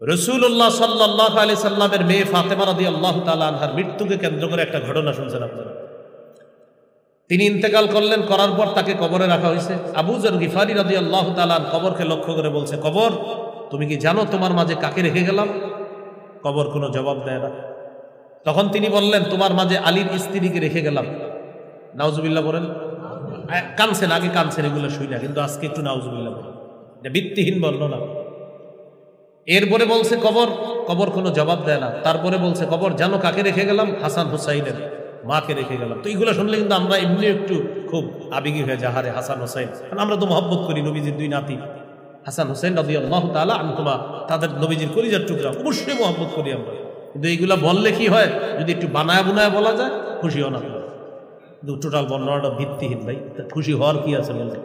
রাসূলুল্লাহ সাল্লাল্লাহু আলাইহি সাল্লামের মেয়ে ফাতেমা রাদিয়াল্লাহু তাআলা আনহার মৃত্যুকে কেন্দ্র করে একটা ঘটনা শুনছেন আপনারা। তিনি ইন্তেকাল করলেন, করার পর তাকে কবরে রাখা হয়েছে। আবু যর গিফারি রাদিয়াল্লাহু তাআলা কবরকে লক্ষ্য করে বলছে, কবর তুমি কি জানো তোমার মাঝে কাকে রেখে গেলাম? কবর কোনো জবাব দেয় না। তখন তিনি বললেন, তোমার মাঝে আলীর স্ত্রীকে রেখে গেলাম। নাউজুবিল্লাহ বলেন। কানছেন, আগে কানছেন এগুলো শুই না, কিন্তু আজকে একটু নাউজুবিল্লাহ বলেন, এটা ভিত্তিহীন বর্ণনা। এরপরে বলছে কবর, কবর কোনো জবাব দেয় না। তারপরে বলছে কবর জানো কাকে রেখে গেলাম? হাসান হুসাইনের মাকে রেখে গেলাম। তো এইগুলো শুনলে কিন্তু আমরা এমনি একটু খুব আবেগী হয়ে যায়, হারে হাসান হুসাইন, কারণ আমরা তো মহব্বত করি নবীজির দুই নাতি হাসান হুসাইন রাদিয়াল্লাহু তাআলা আনহুমা, তাদের নবীজির কলিজার টুকরা, অবশ্যই মহব্বত করি আমরা। কিন্তু এইগুলা বললে কি হয়, যদি একটু বানায় বুনায় বলা যায় খুশি হন আপনারা, কিন্তু টোটাল বর্ণনাটা ভিত্তিহীন। ভাই খুশি হওয়ার কি আছে বলতে?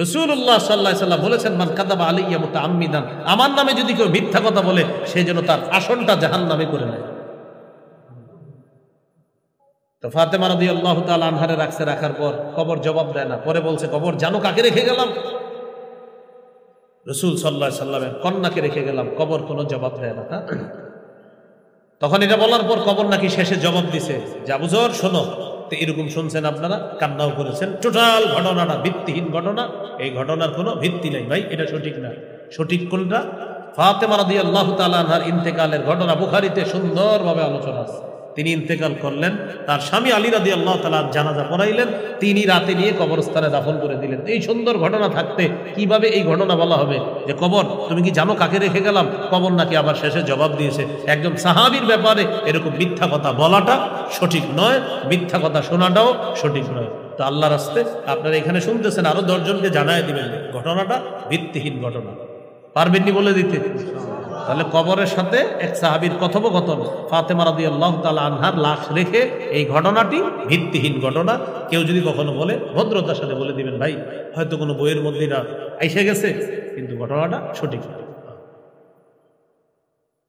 রাসূলুল্লাহ সাল্লাল্লাহু আলাইহি ওয়াসাল্লাম বলেছেন, মান কাযাবা আলাইয়া মুতাআম্মিদান, আমার নামে যদি কেউ মিথ্যা কথা বলে সে যেন তার আসনটা জাহান্নামে করে নেয়। তো ফাতেমা রাদিয়াল্লাহু তাআলা আনহারে রাখছে, রাখার পর কবর জবাব দেয় না। পরে বলছে কবর জানো কাকে রেখে গেলাম? রাসূল সাল্লাল্লাহু আলাইহি ওয়াসাল্লামের কন্যাকে রেখে গেলাম। কবর কোনো জবাব দেয় না। তখন এটা বলার পর কবর নাকি শেষে জবাব দিছে যে আবু যর শোনো। তো এরকম শুনছেন আপনারা, কান্নাও করেছেন। টোটাল ঘটনাটা ভিত্তিহীন ঘটনা, এই ঘটনার কোনো ভিত্তি নাই ভাই, এটা সঠিক না। সঠিক কোনটা? ফাতেমা রাদিয়াল্লাহু তাআলা আনহার ইন্তেকালের ঘটনা বুখারীতে সুন্দরভাবে আলোচনা আছে। তিনি ইন্তেকাল করলেন, তার স্বামী আলী রাদিয়াল্লাহু তাআলা জানাজা পড়াইলেন, তিনি রাতে নিয়ে কবরস্থানে দাফন করে দিলেন। এই সুন্দর ঘটনা থাকতে কিভাবে এই ঘটনা বলা হবে যে কবর তুমি কি জানো কাকে রেখে গেলাম? কবর নাকি আবার শেষে জবাব দিয়েছে। একজন সাহাবীর ব্যাপারে এরকম মিথ্যা কথা বলাটা সঠিক নয়, মিথ্যা কথা শোনাটাও সঠিক নয়। তো আল্লাহর রাস্তে আপনারা এখানে শুনতেছেন, আরো 10 জনকে জানায় দিবেন ঘটনাটা ভিত্তিহীন ঘটনা। পারবেননি বলে দিতে? তাহলে কবরের সাথে এক সাহাবীর কথোপকথন, ফাতেমা রাদিয়াল্লাহু তাআলা আনহার লাশ রেখে, এই ঘটনাটি ভিত্তিহীন ঘটনা। কেউ যদি কখনো বলে ভদ্রতার সাথে বলে দিবেন, ভাই হয়তো কোনো বইয়ের মধ্যে না এসে গেছে, কিন্তু ঘটনাটা সঠিক।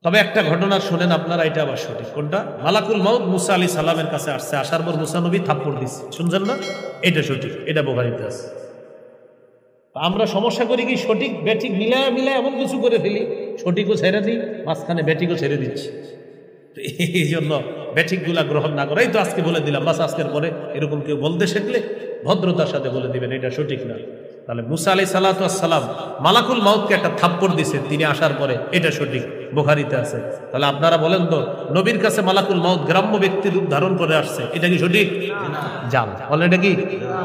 তবে একটা ঘটনা শুনেন আপনারা, এটা আবার সঠিক। কোনটা? মালাকুল মাউত মুসা আলাইহিস সালামের কাছে আসছে, আসার পর মুসা নবী থাপ্পড় দিচ্ছে, শুনছেন না? এটা সঠিক, এটা বুখারীতে আছে। আমরা সমস্যা করি কি, সঠিক ব্যাঠিক মিলায় মিলায় এমন কিছু করে ফেলি, সঠিকও ছেড়ে দিই, মাঝখানে ব্যাঠিকও ছেড়ে দিচ্ছি। এই জন্য ব্যাঠিকগুলা গ্রহণ না করে, এই তো আজকে বলে দিলাম, বাস আজকের পরে এরকম কেউ বলতে শিখলে ভদ্রতার সাথে বলে দিবেন এটা সঠিক না। তাহলে মুসা আলাইহিস সালাতু ওয়াস সালাম মালাকুল মাউতকে একটা থাপ্পড় দিছে তিনি আসার পরে, এটা সঠিক, বুখারীতে আছে। তাহলে আপনারা বলেন তো, নবীর কাছে মালাকুল মাউত গ্রাম্য ব্যক্তির রূপ ধারণ করে আসছে, এটা কি সঠিক? জাল। বলেন এটা কি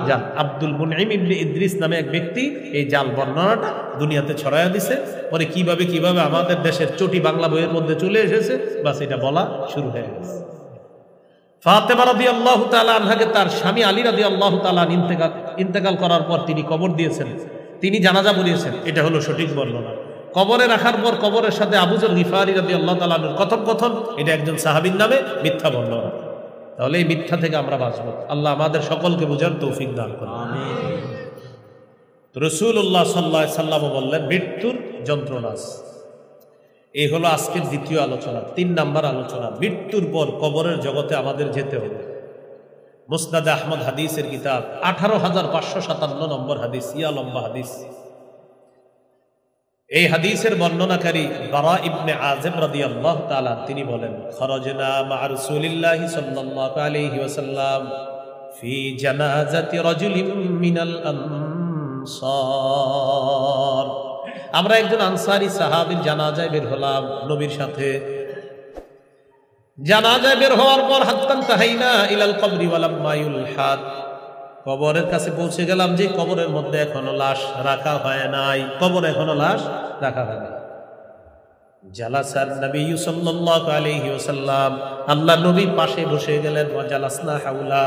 জাল? আব্দুল মুনঈম ইবনে ইদ্রিস নামে এক ব্যক্তি এই জাল বর্ণনাটা দুনিয়াতে ছড়ায়া দিছে। পরে কিভাবে কিভাবে আমাদের দেশের চটি বাংলা বইয়ের মধ্যে চলে এসেছে, বাস এটা বলা শুরু হয়ে গেছে। ফাতেমা রাদিয়াল্লাহু তাআলা আনহাকে তার স্বামী আলী রাদিয়াল্লাহু তাআলা ইন্তেকাল করার পর তিনি কবর দিয়েছেন, তিনি জানাজা পড়িয়েছেন, এটা হলো সঠিক বর্ণনা। কবরে রাখার পর কবরের সাথে আবু যর গিফারি রাদিয়াল্লাহু তাআলা আনহুর কথোপকথন, এটা একজন সাহাবীর নামে মিথ্যা বর্ণনা। তাহলে এই মিথ্যা থেকে আমরা বাঁচব। আল্লাহ আমাদের সকলকে বুঝার তৌফিক দান করুন, আমিন। রাসূলুল্লাহ সাল্লাল্লাহু আলাইহি ওয়াসাল্লাম বললেন মৃত্যুর যন্ত্রণা। এই হলো আজকের দ্বিতীয় আলোচনা, 3 নাম্বার আলোচনা। মৃত্যুর পর কবরের জগতে আমাদের যেতে হবে। মুসনাদ আহমদ হাদিসের কিতাব 18,557 নম্বর হাদিস, ইয়া লম্বা হাদিস। এই হাদিসের বর্ণনাকারী বারা ইবনে আযিব রাদিয়াল্লাহু তাআলা তিনি বলেন, খরাজনা মা রাসূলিল্লাহি সাল্লাল্লাহু আলাইহি ওয়াসাল্লাম ফি জানাজাতি রাজুলিন মিনাল আনসার। আমরা একজন আনসারী সাহাবীর জানাজায় বের হলাম নবীর সাথে। জানাজায় বের হওয়ার পর হাত্তান তাহাইনা ইলাল কবরি ওয়ালাম মায়ুলহাদ, কবরের কাছে পৌঁছে গেলাম যে কবরের মধ্যে এখনো লাশ রাখা হয় নাই, কবরে এখনো লাশ রাখা হয় নাই। জালাসান নবী সাল্লাল্লাহু আলাইহি ওয়াসাল্লাম, আল্লাহ নবীর পাশে বসে গেলেন। ওয়া জালাসনা হাওলা,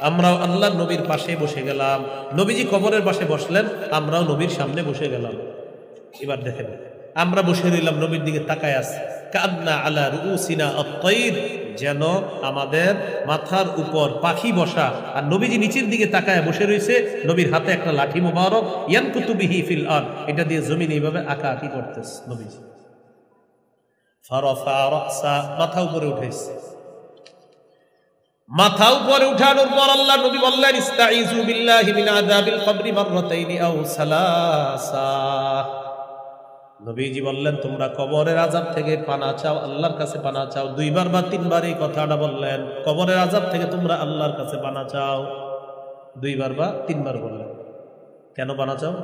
আমরাও আল্লাহ নবীর পাশে বসে গেলাম। নবীজি কবরের পাশে বসলেন, আমরাও নবীর সামনে বসে গেলাম। এবার দেখেন, আমরা বসে রইলাম, নবীর দিকে তাকায় আছে। কান্না আলা রুউসিনা আত-তাইর, যেন আমাদের মাথার উপর পাখি বসা, আর নবীজি নিচের দিকে তাকায় বসে রয়েছে। নবীর হাতে একটা লাঠি মুবারক, ইয়ানকুতু বিহি ফিল আরদ, এটা দিয়ে জমিন এইভাবে আঁকা আঁকি করতেছে নবীজি। ফারাফা রাসা, মাথা উপরে উঠেছে। মাথা উপরে উঠানোর পর আল্লাহ নবী বললেন, ইস্তাইযু বিল্লাহি মিন আযাবিল কবরি মাররাতাইনি আও সালাসা। নবীজি বললেন তোমরা কবরের আযাব থেকে পানা চাও, আল্লাহর কাছে পানা চাও। 2 বার বা 3 বার এই কথাটা বললেন, কবরের আযাব থেকে তোমরা আল্লাহর কাছে পানা চাও। 2 বার বা 3 বার বললেন। কেন পানা চাও?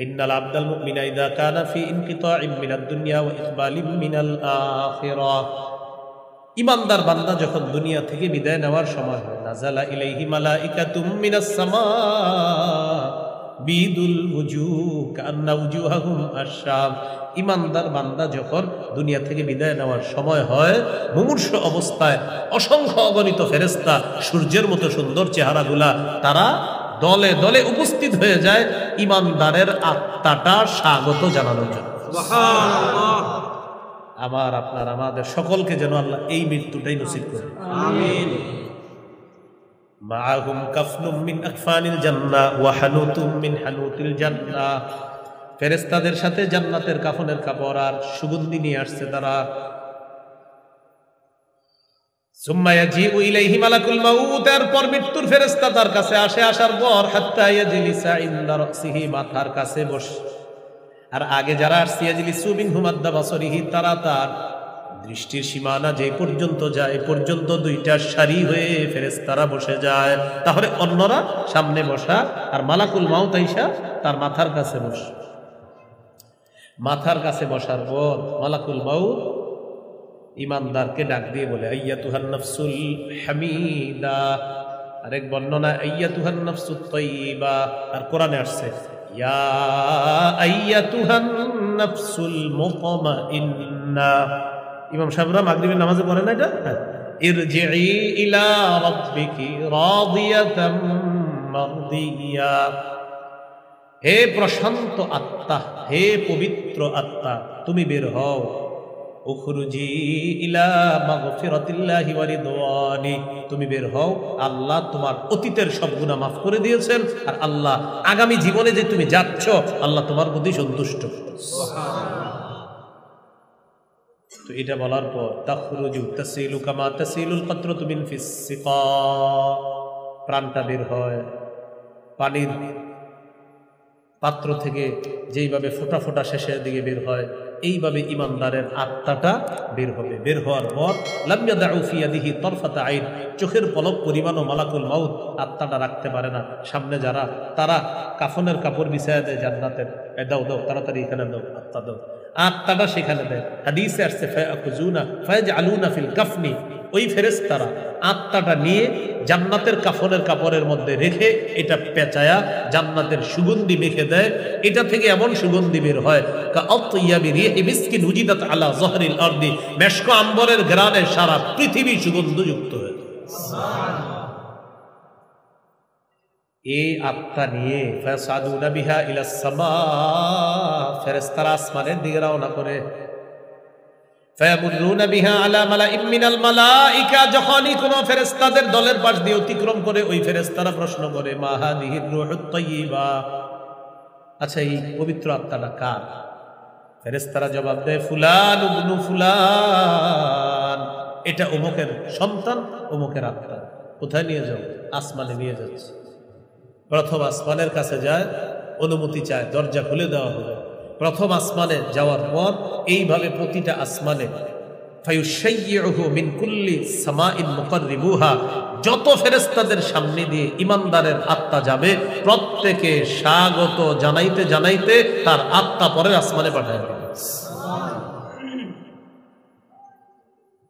ইন্নাল আবদাল মুমিনা ইযা কানা ফি ইনকিতাইম মিনাদ দুনিয়া ওয়া ইকবালিম মিনাল আখিরাহ, ইমানদার বান্দা যখন দুনিয়া থেকে বিদায় নেওয়ার সময় হয়, নাযালা ইলাইহি মালাইকাতুম মিনাস সামা বিদুল ওয়ুজুহ কান্না ওয়ুজুহাহুম আশ-শাম, ইমানদার বান্দা যখন দুনিয়া থেকে বিদায় নেওয়ার সময় হয়, মুমূর্ষ অবস্থায় অসংখ্য অগণিত ফেরেশতা সূর্যের মতো সুন্দর চেহারাগুলা তারা দলে দলে উপস্থিত হয়ে যায় ইমানদারের আত্মাটা স্বাগত জানানোর জন্য। সুবহানাল্লাহ। আমার আপনার আমাদের সকলকে যেন আল্লাহ এই মৃত্যুটাই নসিব করে। আমিন। মাআহুম কাফনুম মিন আকফানিল জান্নাহ ওয়া হানুতুম মিন হানুতিল জান্নাহ, ফেরেশতাদের সাথে জান্নাতের কাফনের কাপড় আর সুগন্ধি নিয়ে আসছে তারা। সুম্মা ইয়াজিউ ইলাইহি মালাকুল মাউত, এরপর মৃত্যুর ফেরেশতা তার কাছে আসে, আসার পর হাত্তা ইয়াজলিসা ইনদা রাসিহি, মাথার কাছে বসে। আর আগে যারা আসছে ইয়াজলিসু মিনহু মাদ্দা বাসরিহি, তারা তার দৃষ্টির সীমানা যে পর্যন্ত যায় এ পর্যন্ত 2টা সারি হয়ে ফেরেশতারা বসে যায়। তাহলে অন্যরা সামনে বসা আর মালাকুল মাউত আইসা তার মাথার কাছে বসে। মাথার কাছে বসার পর মালাকুল মাউত ইমানদারকে ডাক দিয়ে বলে আইয়াতুহান নাফসুল হামিদা, আরেক বর্ণনা আইয়াতুহান নাফসুত তাইয়্যিবা, আর কোরআনে আসছে ইয়া আইয়াতুহান নাফসুল মুতমাইন্না। ইমাম সাহেবরা মাগরিবের নামাজে পড়ে না এটা? ইরজিই ইলা রাব্বিকি রাদিয়াতাম মারদিয়া, হে প্রশান্ত আত্মা, হে পবিত্র আত্মা, তুমি বের হও। উখরুজি ইলা মাগফিরাতিল্লাহি ওয়া রিদওয়ানি, তুমি বের হও, আল্লাহ তোমার অতীতের সব গুনাহ মাফ করে দিয়েছেন, আর আল্লাহ আগামী জীবনে যে তুমি যাচ্ছ আল্লাহ তোমার প্রতি সন্তুষ্ট। সুবহানাল্লাহ। তো এটা বলার পর তাখরুজু তাসিলু কামা তাসিলুল কাতরাতু মিন ফিস সিকা, প্রাণটা বের হয় পানির পাত্র থেকে যেইভাবে ফোঁটা ফোঁটা শেষের দিকে বের হয়, এইভাবে ইমানদারের আত্মাটা বের হবে। বের হওয়ার পর লাম ইয়াদাউ ফি ইয়াদিহি তরফাতা আইন, চোখের পলক পরিমাণও মালাকুল মাউত আত্মাটা রাখতে পারে না। সামনে যারা তারা কাফনের কাপড় বিছায়া দেয় জান্নাতের, দাও দাও তাড়াতাড়ি এখানে দাও, আত্মা দাও, আত্মাটা সেখানে দেয়। হাদিসে আসছে ফায়াকুজুনা ফায়াজআলুনা ফিল কাফনি, ওই ফেরেশতারা আত্মাটা নিয়ে জান্নাতের কাফনের কাপড়ের মধ্যে রেখে এটা পেঁচায়া জান্নাতের সুগন্ধি মেখে দেয়। এটা থেকে এমন সুগন্ধি বের হয় কাআতিয়াবি রিহি মিসকিন উজিদাত আলা যহরিল আরদি, মেশক আম্বরের ঘ্রাণে সারা পৃথিবী সুগন্ধযুক্ত হয়ে যায়। সুবহানাল্লাহ। এই আত্মা নিয়ে ফাসাদুনা বিহা ইলাস সামা, ফেরেশতারা আসমানের দিকে রওনা করে। ফায়ামুরুনা বিহা আলা মালাইম মিনাল মালাইকা, যখনই কোনো ফেরেশতাদের দলের পাশ দিয়ে অতিক্রম করে ওই ফেরেশতারা প্রশ্ন করে মা হাদিহির রূহুত তাইয়্যিবা, আচ্ছা এই পবিত্র আত্মাটা কার? ফেরেশতারা জবাব দেয় ফুলান ইবনু ফুলান, এটা অমুকের সন্তান, অমুকের আত্মা। কোথায় নিয়ে যাও? আসমানে নিয়ে যাচ্ছে। প্রথম আসমানের কাছে যায়, অনুমতি চায়, দরজা খুলে দেওয়া হবে। প্রথম আসমানে যাওয়ার পর এইভাবে প্রতিটা আসমানে ফায়ুশাইয়্যুহু মিন কুল্লি সামাইন মুকাররিবুহা, যত ফেরেশতাদের সামনে দিয়ে ইমানদারের আত্মা যাবে প্রত্যেকে স্বাগত জানাইতে জানাইতে তার আত্মা পরের আসমানে পাঠায় দেবে।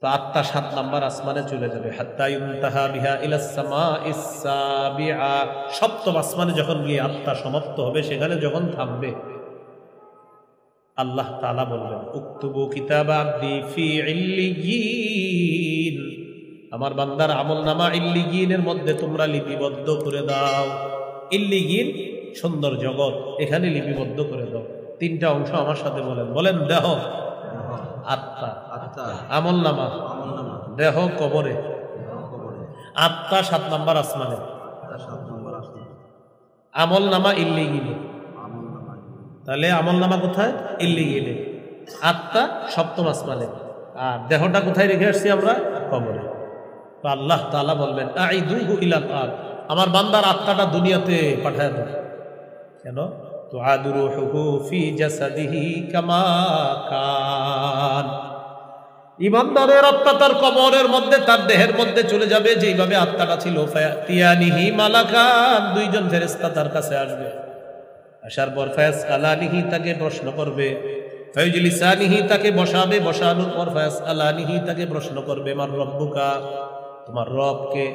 তো আত্মা 7 নম্বর আসমানে চলে যাবে। হাত্তা ইনতাহা বিহা ইলাস সামাইস সাবিআ, সপ্তম আসমানে যখন গিয়ে আত্মা সমাপ্ত হবে, সেখানে যখন থামবে আল্লাহ তাআলা বলবেন উকতুবু কিতাব আবদি ফি ইল্লিয়িন, আমার বান্দার আমলনামা ইল্লিয়িনের মধ্যে তোমরা লিপিবদ্ধ করে দাও। ইল্লিয়িন সুন্দর জগৎ, এখানে লিপিবদ্ধ করে দাও। 3টা অংশ আমার সাথে বলেন, বলেন দেহ, আত্মা, আমলনামা, দেহ কবরে, আত্মা 7 নম্বর আসমানে, আমলনামা ইল্লিয়িনে। তাহলে আমলনামা কোথায়? ইল্লিয়িনে। আত্মা 7ম আসমানে, আর দেহটা কোথায় রেখে আসছি আমরা? কবরে। তো আল্লাহ তাআলা বলবেন আইদুহু ইলাল আরদ, আমার বান্দার আত্মাটা দুনিয়াতে পাঠায় দাও। কেন? তুআদু রূহুহু ফি জাসাদিহি কামা কান। ঈমানদারের আত্মা তার কবরের মধ্যে, তার দেহের মধ্যে চলে যাবে যেইভাবে আত্মাটা ছিল। ফায়াতিয়ানিহি মালাকান, দুইজন ফেরেশতা তার কাছে আসবে। আসার পর ফায়াসআলানিহি, তাকে প্রশ্ন করবে। ফায়ুজলিসানিহি, তাকে বসাবে। বসানোর পর ফায়াসআলানিহি, তাকে প্রশ্ন করবে মান রব্বুকা, তোমার রব কে?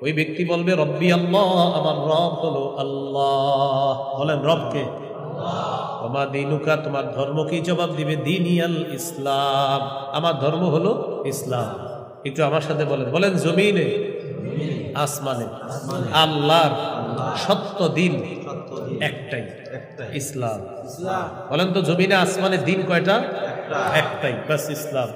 ওই ব্যক্তি বলবে রব্বি আল্লাহ, আমার রব হলো আল্লাহ। বলেন রব কে? ওমা দীনুকা, তোমার ধর্ম কি? জবাব দিবে দীনিয়াল ইসলাম, আমার ধর্ম হলো ইসলাম। একটু আমার সাথে বলেন, বলেন জমিনে আসমানে আল্লাহর সত্য দিন একটাই, ইসলাম। বলেন তো জমিনে আসমানে দিন কয়টা? একটাই, বাস ইসলাম।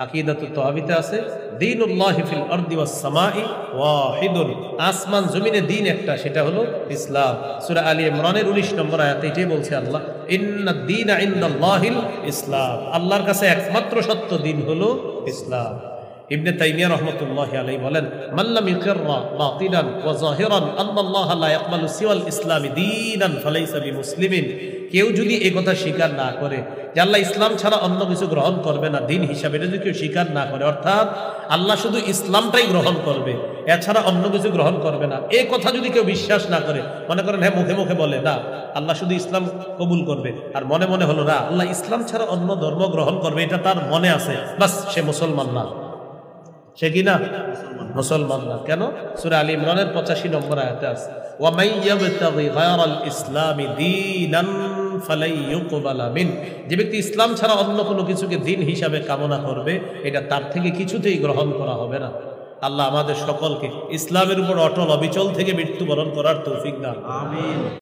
আকীদাতুত তাওহীদে আছে দীনুল্লাহি ফিল আরদি ওয়াস সামাই ওয়াহিদুন, আসমান জমিনে দিন একটা, সেটা হলো ইসলাম। সূরা আলী ইমরানের 19 নম্বর আয়াতে এটাই বলছে আল্লাহ, ইন্নাদ দীনা ইনদাল্লাহিল ইসলাম, আল্লাহর কাছে একমাত্র সত্য দিন হলো ইসলাম। ইবনে তাইমিয়া রাহমাতুল্লাহি আলাইহি বলেন, মাল্লাম ইকরা বাতিনান ওয়া যাহিরান আল্লাল্লাহা লা ইয়াকবালু সিওয়াল ইসলামি দীনান ফালাইসা বিমুসলিমিন, কেউ যদি এই কথা স্বীকার না করে যে আল্লাহ ইসলাম ছাড়া অন্য কিছু গ্রহণ করবে না দিন হিসাবে, এটা যদি কেউ স্বীকার না করে, অর্থাৎ আল্লাহ শুধু ইসলামটাই গ্রহণ করবে, এছাড়া অন্য কিছু গ্রহণ করবে না, এই কথা যদি কেউ বিশ্বাস না করে, মনে করেন হ্যাঁ মুখে মুখে বলে না আল্লাহ শুধু ইসলাম কবুল করবে, আর মনে মনে হলো না আল্লাহ ইসলাম ছাড়া অন্য ধর্ম গ্রহণ করবে, এটা তার মনে আছে, বাস সে মুসলমান না। সে কি না? মুসলমান না। কেন? সূরা আলী ইমরানের 85 নম্বর আয়াতে আছে, ওয়া মান ইয়াবতাগি গায়রাল ইসলামি দীনান ফালাই ইউকবালা মিন, যে ব্যক্তি ইসলাম ছাড়া অন্য কোনো কিছুকে দিন হিসাবে কামনা করবে, এটা তার থেকে কিছুতেই গ্রহণ করা হবে না। আল্লাহ আমাদের সকলকে ইসলামের উপর অটল অবিচল থেকে মৃত্যুবরণ করার তৌফিক দান। আমিন।